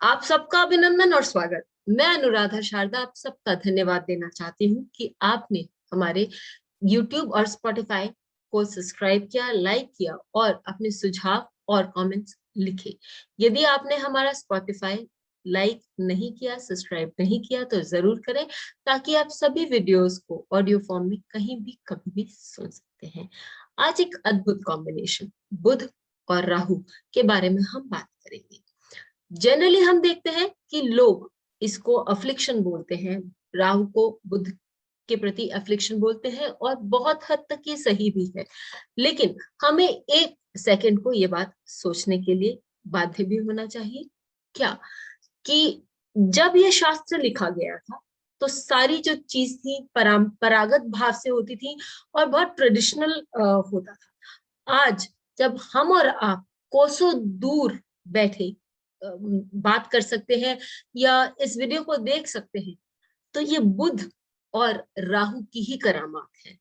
आप सबका अभिनंदन और स्वागत। मैं अनुराधा शारदा आप सबका धन्यवाद देना चाहती हूँ कि आपने हमारे YouTube और Spotify को सब्सक्राइब किया, लाइक किया और अपने सुझाव और कमेंट्स लिखे। यदि आपने हमारा Spotify लाइक नहीं किया, सब्सक्राइब नहीं किया तो जरूर करें, ताकि आप सभी वीडियोस को ऑडियो फॉर्म में कहीं भी कभी भी सुन सकते हैं। आज एक अद्भुत कॉम्बिनेशन बुध और राहु के बारे में हम बात करेंगे। जनरली हम देखते हैं कि लोग इसको अफ्लिक्शन बोलते हैं, राहु को बुध के प्रति अफ्लिक्शन बोलते हैं और बहुत हद तक ये सही भी है। लेकिन हमें एक सेकंड को ये बात सोचने के लिए बाध्य भी होना चाहिए क्या कि जब ये शास्त्र लिखा गया था तो सारी जो चीज थी परंपरागत भाव से होती थी और बहुत ट्रेडिशनल होता था। आज जब हम और आप कोसों दूर बैठे बात कर सकते हैं या इस वीडियो को देख सकते हैं, तो ये बुध और राहु की ही करामात है।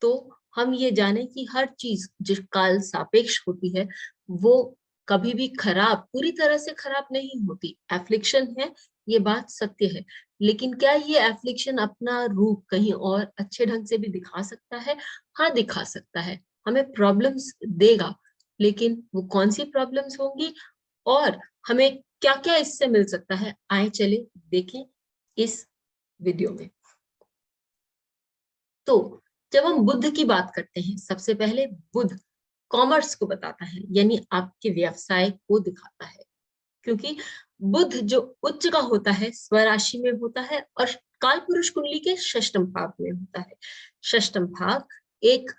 तो हम ये जाने कि हर चीज जो काल सापेक्ष होती है वो कभी भी खराब, पूरी तरह से खराब नहीं होती। एफ्लिक्शन है, ये बात सत्य है, लेकिन क्या ये एफ्लिक्शन अपना रूप कहीं और अच्छे ढंग से भी दिखा सकता है? हाँ, दिखा सकता है, हमें प्रॉब्लम्स देगा, लेकिन वो कौन सी प्रॉब्लम्स होंगी और हमें क्या क्या इससे मिल सकता है, आए चले देखें इस वीडियो में। तो जब हम बुद्ध की बात करते हैं, सबसे पहले बुद्ध कॉमर्स को बताता है, यानी आपके व्यवसाय को दिखाता है। क्योंकि बुद्ध जो उच्च का होता है स्वराशि में होता है और काल पुरुष कुंडली के षष्टम भाव में होता है। षष्टम भाव एक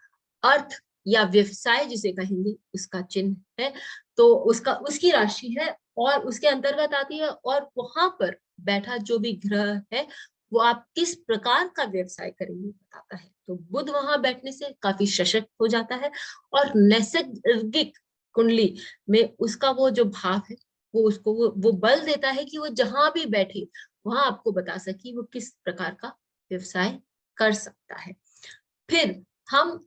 अर्थ या व्यवसाय जिसे कहेंगे उसका चिन्ह है, तो उसका उसकी राशि है और उसके अंतर्गत आती है, और वहां पर बैठा जो भी ग्रह है वो आप किस प्रकार का व्यवसाय करेंगे बताता है। तो बुध वहां बैठने से काफी सशक्त हो जाता है और नैसर्गिक कुंडली में उसका वो जो भाव है वो उसको वो बल देता है कि वो जहां भी बैठे वहां आपको बता सके वो किस प्रकार का व्यवसाय कर सकता है। फिर हम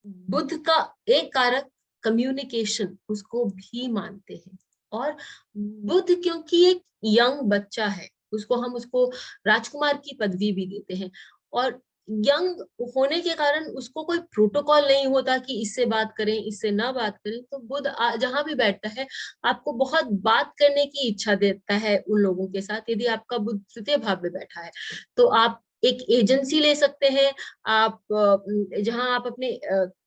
बुद्ध का एक कारक कम्युनिकेशन उसको भी मानते हैं। और बुद्ध क्योंकि एक यंग बच्चा है, उसको राजकुमार की पदवी भी देते हैं, और यंग होने के कारण उसको कोई प्रोटोकॉल नहीं होता कि इससे बात करें इससे ना बात करें। तो बुद्ध जहां भी बैठता है आपको बहुत बात करने की इच्छा देता है उन लोगों के साथ। यदि आपका बुद्ध तृतीय भाव में बैठा है तो आप एक एजेंसी ले सकते हैं। आप जहां आप अपने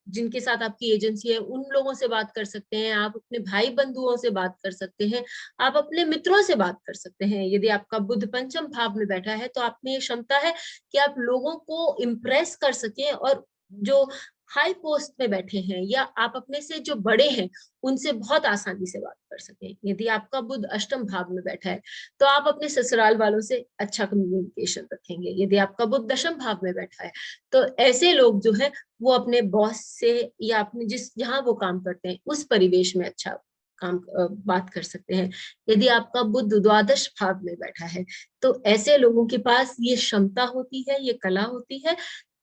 जिनके साथ आपकी एजेंसी है उन लोगों से बात कर सकते हैं, आप अपने भाई बंधुओं से बात कर सकते हैं, आप अपने मित्रों से बात कर सकते हैं। यदि आपका बुध पंचम भाव में बैठा है तो आप में ये क्षमता है कि आप लोगों को इम्प्रेस कर सके, और जो हाई पोस्ट में बैठे हैं या आप अपने से जो बड़े हैं उनसे बहुत आसानी से बात कर सके। यदि आपका बुध अष्टम भाव में बैठा है तो आप अपने ससुराल वालों से अच्छा कम्युनिकेशन रखेंगे। यदि आपका बुध दशम भाव में बैठा है तो ऐसे लोग जो है वो अपने बॉस से या अपने जिस जहां वो काम करते हैं उस परिवेश में अच्छा काम बात कर सकते हैं। यदि आपका बुध द्वादश भाव में बैठा है तो ऐसे लोगों के पास ये क्षमता होती है, ये कला होती है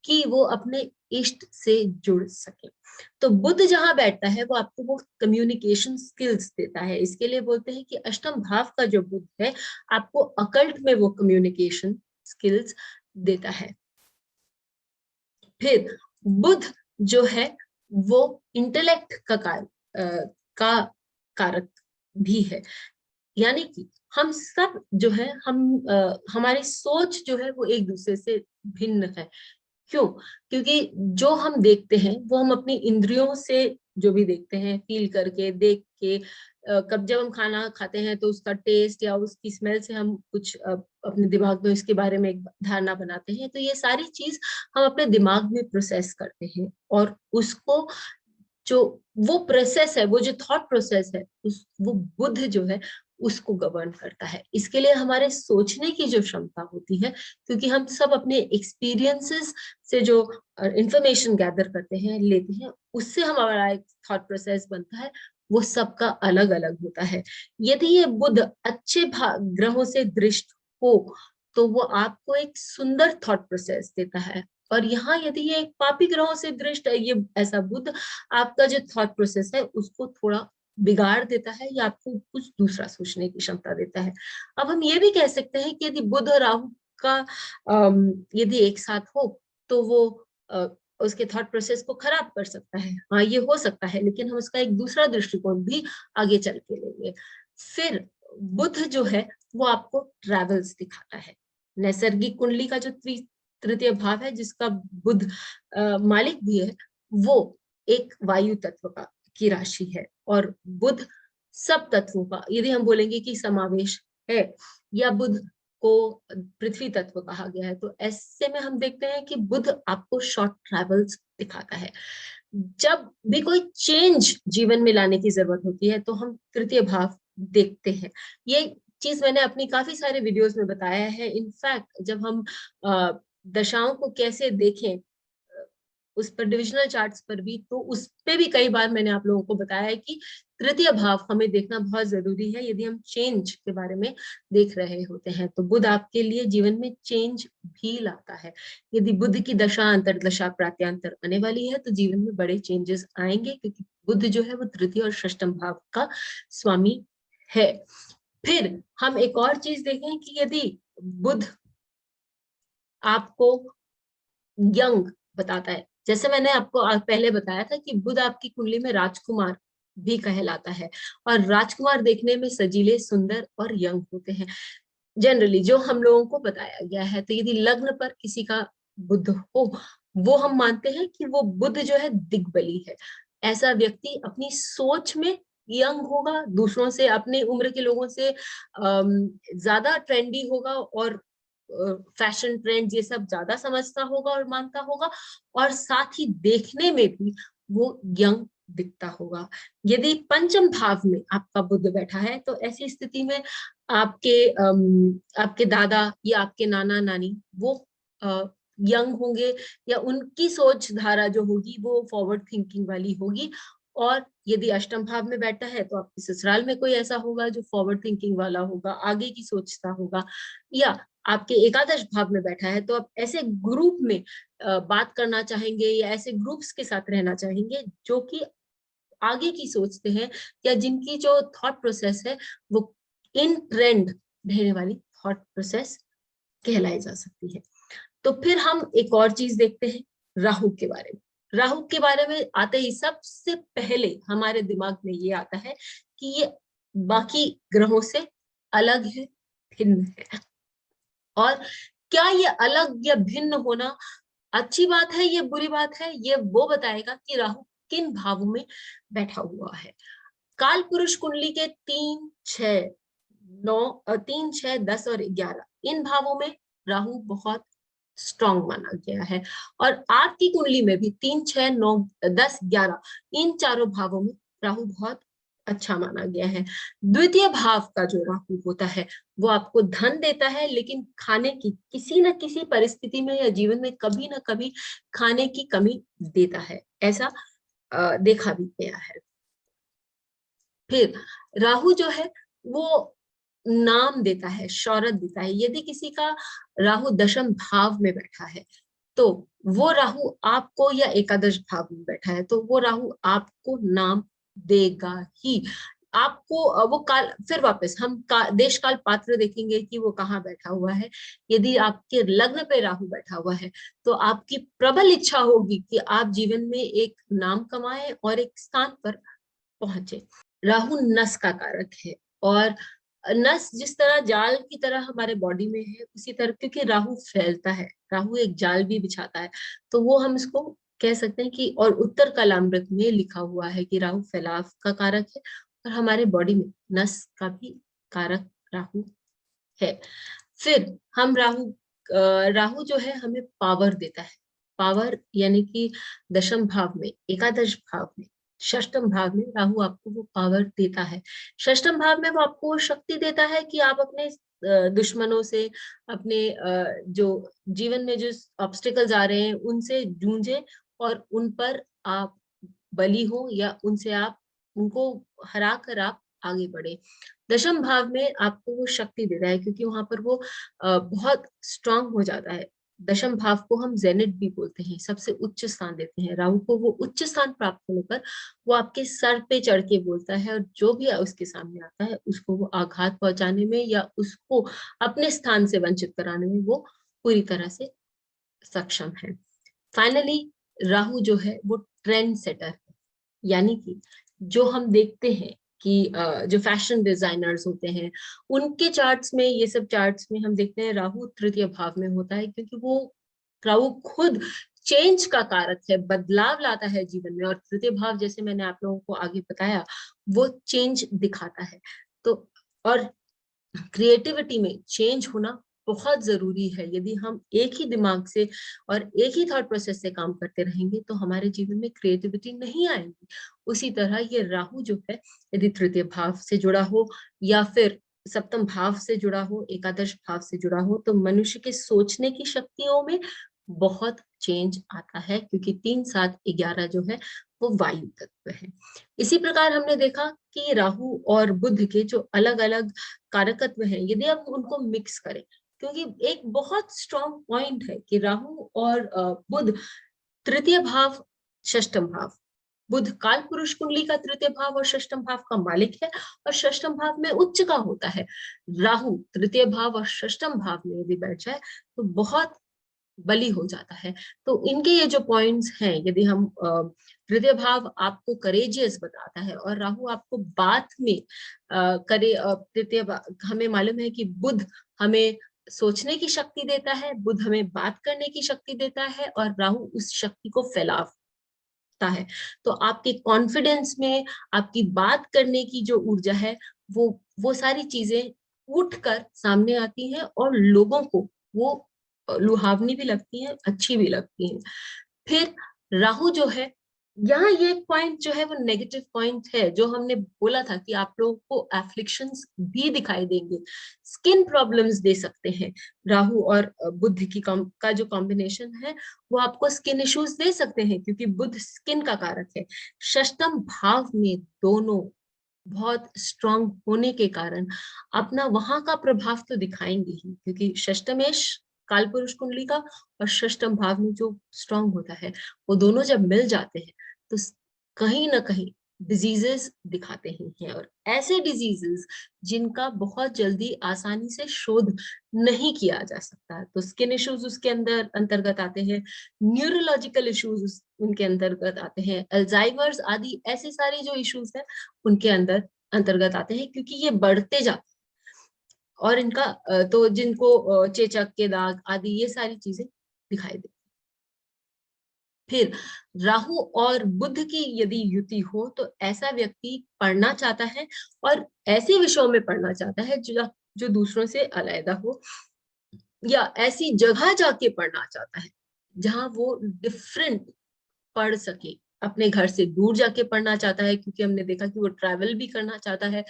कि वो अपने इष्ट से जुड़ सके। तो बुध जहां बैठता है वो आपको वो कम्युनिकेशन स्किल्स देता है। इसके लिए बोलते हैं कि अष्टम भाव का जो बुध है आपको अकल्ट में वो कम्युनिकेशन स्किल्स देता है। फिर बुध जो है वो इंटेलेक्ट का कारक भी है, यानी कि हम सब जो है हमारी सोच जो है वो एक दूसरे से भिन्न है। क्यों? क्योंकि जो हम देखते हैं वो हम अपनी इंद्रियों से जो भी देखते हैं, फील करके, देख के, कब जब हम खाना खाते हैं तो उसका टेस्ट या उसकी स्मेल से हम कुछ अपने दिमाग में उसके बारे में एक धारणा बनाते हैं। तो ये सारी चीज हम अपने दिमाग में प्रोसेस करते हैं, और उसको जो वो प्रोसेस है, वो जो थॉट प्रोसेस है वो बुद्ध जो है उसको गवर्न करता है। इसके लिए हमारे सोचने की जो क्षमता होती है, क्योंकि हम सब अपने एक्सपीरियंसेस से जो इंफॉर्मेशन गैदर करते हैं, लेते हैं, उससे हमारा एक थॉट प्रोसेस बनता है, वो सबका अलग अलग होता है। यदि ये बुध अच्छे ग्रहों से दृष्ट हो तो वो आपको एक सुंदर थॉट प्रोसेस देता है, और यहाँ यदि ये एक पापी ग्रहों से दृष्ट है ये ऐसा बुध, आपका जो थॉट प्रोसेस है उसको थोड़ा बिगाड़ देता है या आपको कुछ दूसरा सोचने की क्षमता देता है। अब हम ये भी कह सकते हैं कि यदि बुध और राहु का यदि एक साथ हो तो वो अ, उसके थॉट प्रोसेस को खराब कर सकता है। हाँ, ये हो सकता है, लेकिन हम उसका एक दूसरा दृष्टिकोण भी आगे चल के लेंगे। फिर बुध जो है वो आपको ट्रैवल्स दिखाता है। नैसर्गिक कुंडली का जो तृतीय भाव है, जिसका बुध मालिक भी है, वो एक वायु तत्व का की राशि है। और बुध सब तत्वों का, यदि हम बोलेंगे कि समावेश है, या बुध को पृथ्वी तत्व कहा गया है, तो ऐसे में हम देखते हैं कि बुध आपको शॉर्ट ट्रैवल्स दिखाता है। जब भी कोई चेंज जीवन में लाने की जरूरत होती है तो हम तृतीय भाव देखते हैं। ये चीज मैंने अपनी काफी सारे वीडियोस में बताया है। इनफैक्ट जब हम दशाओं को कैसे देखें, उस पर डिविजनल चार्ट्स पर भी, तो उस पे भी कई बार मैंने आप लोगों को बताया है कि तृतीय भाव हमें देखना बहुत जरूरी है यदि हम चेंज के बारे में देख रहे होते हैं। तो बुध आपके लिए जीवन में चेंज भी लाता है। यदि बुध की दशा, अंतरदशा, प्रात्यांतर आने वाली है तो जीवन में बड़े चेंजेस आएंगे, क्योंकि बुध जो है वो तृतीय और षष्टम भाव का स्वामी है। फिर हम एक और चीज देखें कि यदि बुध आपको यंग बताता है, जैसे मैंने आपको पहले बताया था कि बुध आपकी कुंडली में राजकुमार भी कहलाता है, और राजकुमार देखने में सजीले, सुंदर और यंग होते हैं जनरली, जो हम लोगों को बताया गया है। तो यदि लग्न पर किसी का बुध हो, वो हम मानते हैं कि वो बुध जो है दिग्बली है। ऐसा व्यक्ति अपनी सोच में यंग होगा, दूसरों से, अपने उम्र के लोगों से ज्यादा ट्रेंडी होगा, और फैशन ट्रेंड ये सब ज्यादा समझता होगा और मानता होगा, और साथ ही देखने में भी वो यंग दिखता होगा। यदि पंचम भाव में आपका बुध बैठा है तो ऐसी स्थिति में आपके दादा या आपके नाना नानी वो यंग होंगे, या उनकी सोच धारा जो होगी वो फॉरवर्ड थिंकिंग वाली होगी। और यदि अष्टम भाव में बैठा है तो आपके ससुराल में कोई ऐसा होगा जो फॉरवर्ड थिंकिंग वाला होगा, आगे की सोचता होगा। या आपके एकादश भाव में बैठा है तो आप ऐसे ग्रुप में बात करना चाहेंगे, या ऐसे ग्रुप्स के साथ रहना चाहेंगे जो कि आगे की सोचते हैं, या जिनकी जो थॉट प्रोसेस है वो इन ट्रेंड रहने वाली थॉट प्रोसेस कहलाई जा सकती है। तो फिर हम एक और चीज देखते हैं राहु के बारे में। राहु के बारे में आते ही सबसे पहले हमारे दिमाग में ये आता है कि ये बाकी ग्रहों से अलग है, भिन्न है। और क्या ये अलग या भिन्न होना अच्छी बात है, ये बुरी बात है, ये वो बताएगा कि राहु किन भावों में बैठा हुआ है। काल पुरुष कुंडली के 3, 6, 9, 3, 6, 10 और 11 इन भावों में राहु बहुत स्ट्रांग माना गया है। और आपकी कुंडली में भी 3, 6, 9, 10, 11 इन चारों भावों में राहु बहुत अच्छा माना गया है। द्वितीय भाव का जो राहु होता है वो आपको धन देता है, लेकिन खाने की किसी न किसी परिस्थिति में या जीवन में कभी ना कभी खाने की कमी देता है, ऐसा देखा भी गया है। फिर राहु जो है वो नाम देता है, शौहरत देता है। यदि किसी का राहु दशम भाव में बैठा है तो वो राहु आपको, या एकादश भाव में बैठा है तो वो राहु आपको नाम देगा ही। आपको वो काल, फिर वापस हम देश काल पात्र देखेंगे कि वो कहाँ बैठा हुआ है। यदि आपके लग्न पे राहु बैठा हुआ है तो आपकी प्रबल इच्छा होगी कि आप जीवन में एक नाम कमाएं और एक स्थान पर पहुंचे। राहु नस का कारक है, और नस जिस तरह जाल की तरह हमारे बॉडी में है, उसी तरह, क्योंकि राहु फैलता है, राहु एक जाल भी बिछाता है, तो वो हम इसको कह सकते हैं कि, और उत्तर कालामृत में लिखा हुआ है कि राहु फैलाव का कारक है, और हमारे बॉडी में नस का भी कारक राहु है। फिर हम राहु जो है हमें पावर देता है। पावर यानी कि दशम भाव में, एकादश भाव में, षष्टम भाव में राहु आपको वो पावर देता है। षष्टम भाव में वो आपको शक्ति देता है कि आप अपने दुश्मनों से, अपने जो जीवन में जो ऑब्स्टिकल्स आ रहे हैं उनसे जूझे, और उन पर आप बली हो, या उनसे आप उनको हरा कर आप आगे बढ़े। दशम भाव में आपको वो शक्ति देता है, क्योंकि वहां पर वो बहुत स्ट्रांग हो जाता है। दशम भाव को हम जेनिट भी बोलते हैं, सबसे उच्च स्थान देते हैं राहु को। वो उच्च स्थान प्राप्त होने पर वो आपके सर पे चढ़ के बोलता है, और जो भी उसके सामने आता है उसको वो आघात पहुंचाने में या उसको अपने स्थान से वंचित कराने में वो पूरी तरह से सक्षम है। फाइनली राहु जो है वो ट्रेंड सेटर है, यानी कि जो हम देखते हैं कि जो फैशन डिजाइनर्स होते हैं उनके चार्ट्स में, ये सब चार्ट्स में हम देखते हैं राहु तृतीय भाव में होता है, क्योंकि वो राहु खुद चेंज का कारक है, बदलाव लाता है जीवन में। और तृतीय भाव, जैसे मैंने आप लोगों को आगे बताया, वो चेंज दिखाता है। तो और क्रिएटिविटी में चेंज होना बहुत जरूरी है। यदि हम एक ही दिमाग से और एक ही थॉट प्रोसेस से काम करते रहेंगे तो हमारे जीवन में क्रिएटिविटी नहीं आएगी। उसी तरह ये राहु जो है, यदि तृतीय भाव से जुड़ा हो या फिर सप्तम भाव से जुड़ा हो, एकादश भाव से जुड़ा हो, तो मनुष्य के सोचने की शक्तियों में बहुत चेंज आता है, क्योंकि 3, 7, 11 जो है वो वायु तत्व है। इसी प्रकार हमने देखा कि राहु और बुध के जो अलग अलग कारकत्व हैं, यदि हम उनको मिक्स करें, क्योंकि एक बहुत स्ट्रॉन्ग पॉइंट है कि राहु और बुध तृतीय भाव, षष्ठम भाव, बुध काल पुरुष कुंडली का तृतीय भाव और षष्ठम भाव का मालिक है, और षष्ठम भाव में उच्च का होता है। राहु तृतीय भाव और षष्ठम भाव में यदि बैठ जाए तो बहुत बली हो जाता है। तो इनके ये जो पॉइंट्स हैं, यदि हम तृतीय भाव आपको करेजियस बताता है और राहु आपको बात में करे, तृतीय हमें मालूम है कि बुध हमें सोचने की शक्ति देता है, बुध हमें बात करने की शक्ति देता है, और राहु उस शक्ति को फैलाता है। तो आपके कॉन्फिडेंस में, आपकी बात करने की जो ऊर्जा है, वो सारी चीजें उठकर सामने आती हैं और लोगों को वो लुभावनी भी लगती है, अच्छी भी लगती है। फिर राहु जो है, यहाँ ये एक पॉइंट जो है वो नेगेटिव पॉइंट है, जो हमने बोला था कि आप लोगों को एफ्लिक्शंस भी दिखाई देंगे, स्किन प्रॉब्लम्स दे सकते हैं। राहु और बुध का जो कॉम्बिनेशन है वो आपको स्किन इश्यूज दे सकते हैं, क्योंकि बुध स्किन का कारक है। षष्टम भाव में दोनों बहुत स्ट्रांग होने के कारण अपना वहां का प्रभाव तो दिखाएंगे ही, क्योंकि षष्टमेश काल पुरुष कुंडली का और षष्टम भाव में जो स्ट्रांग होता है, वो दोनों जब मिल जाते हैं तो कहीं ना कहीं डिजीजेस दिखाते ही हैं, और ऐसे डिजीजेस जिनका बहुत जल्दी आसानी से शोध नहीं किया जा सकता। तो स्किन इश्यूज उसके अंदर अंतर्गत आते हैं, न्यूरोलॉजिकल इश्यूज उनके अंतर्गत आते हैं, अल्जाइमर्स आदि ऐसे सारे जो इश्यूज हैं उनके अंदर अंतर्गत आते हैं, क्योंकि ये बढ़ते जाते हैं। और इनका तो जिनको चेचक के दाग आदि ये सारी चीजें दिखाई देती। फिर राहु और बुध की यदि युति हो तो ऐसा व्यक्ति पढ़ना चाहता है, और ऐसे विषयों में पढ़ना चाहता है जो दूसरों से अलग हो, या ऐसी जगह जाके पढ़ना चाहता है जहां वो डिफरेंट पढ़ सके। अपने घर से दूर जाके पढ़ना चाहता है, क्योंकि हमने देखा कि वो ट्रैवल भी करना चाहता है,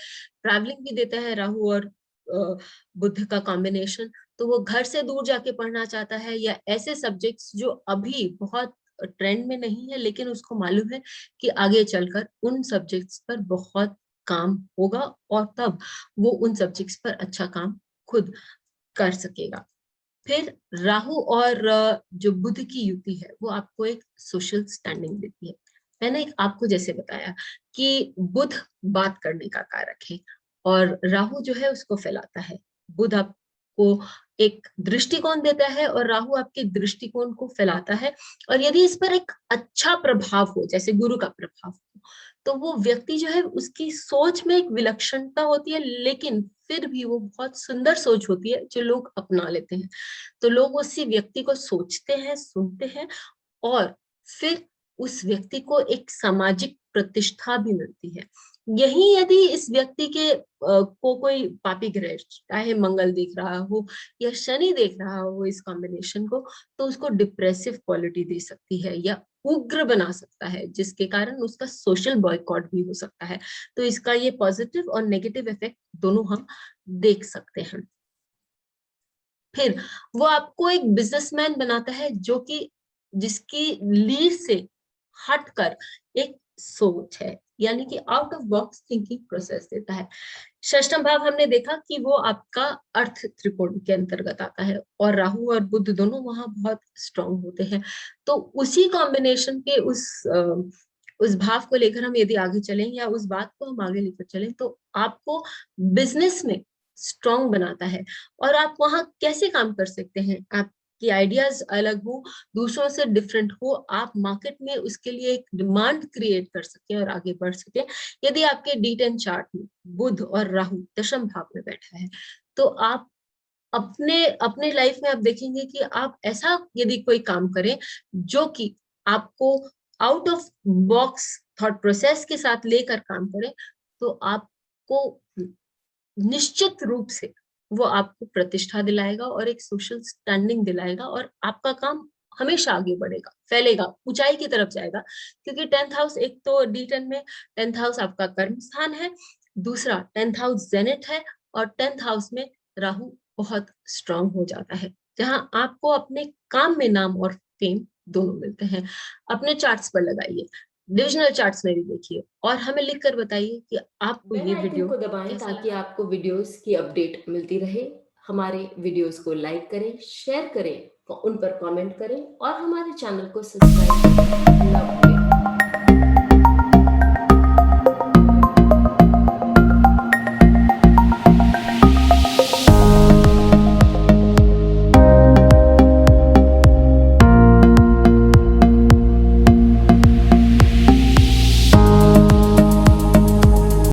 ट्रैवलिंग भी देता है राहु और बुध का कॉम्बिनेशन। तो वो घर से दूर जाके पढ़ना चाहता है, या ऐसे सब्जेक्ट्स जो अभी बहुत ट्रेंड में नहीं है लेकिन उसको मालूम है कि आगे चलकर उन सब्जेक्ट्स पर बहुत काम होगा, और तब वो उन सब्जेक्ट्स पर अच्छा काम खुद कर सकेगा। फिर राहु और जो बुध की युति है वो आपको एक सोशल स्टैंडिंग देती है। मैंने आपको जैसे बताया कि बुध बात करने का कारक है और राहु जो है उसको फैलाता है। बुध आपको एक दृष्टिकोण देता है और राहु आपके दृष्टिकोण को फैलाता है। और यदि इस पर एक अच्छा प्रभाव हो, जैसे गुरु का प्रभाव हो, तो वो व्यक्ति जो है उसकी सोच में एक विलक्षणता होती है, लेकिन फिर भी वो बहुत सुंदर सोच होती है जो लोग अपना लेते हैं। तो लोग उसी व्यक्ति को सोचते हैं, सुनते हैं, और फिर उस व्यक्ति को एक सामाजिक प्रतिष्ठा भी मिलती है। यही यदि इस व्यक्ति के को कोई पापी ग्रह, चाहे मंगल देख रहा हो या शनि देख रहा हो इस कॉम्बिनेशन को, तो उसको डिप्रेसिव क्वालिटी दे सकती है या उग्र बना सकता है, जिसके कारण उसका सोशल बॉयकॉट भी हो सकता है। तो इसका ये पॉजिटिव और नेगेटिव इफेक्ट दोनों हम देख सकते हैं। फिर वो आपको एक बिजनेसमैन बनाता है, जिसकी लीड से हटकर एक सोच है, यानी कि out of box thinking process देता है। षष्ठम भाव हमने देखा कि वो आपका अर्थ त्रिकोण के अंतर्गत आता है, और राहु और बुध दोनों वहां बहुत स्ट्रांग होते हैं। तो उसी कॉम्बिनेशन के उस भाव को लेकर हम यदि आगे चलें, या उस बात को हम आगे लेकर चलें, तो आपको बिजनेस में स्ट्रांग बनाता है। और आप वहां कैसे काम कर सकते हैं, आपकी आइडियाज अलग हो, दूसरों से डिफरेंट हो, आप मार्केट में उसके लिए एक डिमांड क्रिएट कर सके और आगे बढ़ सके। यदि आपके D10 चार्ट में बुध और राहु दशम भाव में बैठा है, तो आप अपने अपने लाइफ में आप देखेंगे कि आप ऐसा यदि कोई काम करें जो कि आपको out of box thought process के साथ लेकर काम करें, तो आपको निश्चित रूप से वो आपको प्रतिष्ठा दिलाएगा और एक सोशल स्टैंडिंग दिलाएगा, और आपका काम हमेशा आगे बढ़ेगा, फैलेगा, ऊंचाई की तरफ जाएगा। क्योंकि 10th हाउस, एक तो D10 में 10th हाउस आपका कर्म स्थान है, दूसरा 10th हाउस जेनिथ है, और 10th हाउस में राहु बहुत स्ट्रांग हो जाता है, जहां आपको अपने काम में नाम और फेम दोनों मिलते हैं। अपने चार्ट्स पर लगाइए, डिविजनल चार्ट्स में भी देखिए, और हमें लिखकर बताइए कि आपको बेल ये आइकन वीडियो को दबाएं कैसा ताकि लगा। आपको वीडियोस की अपडेट मिलती रहे। हमारे वीडियोस को लाइक करें, शेयर करें, उन पर कमेंट करें और हमारे चैनल को सब्सक्राइब करना ना भूलें।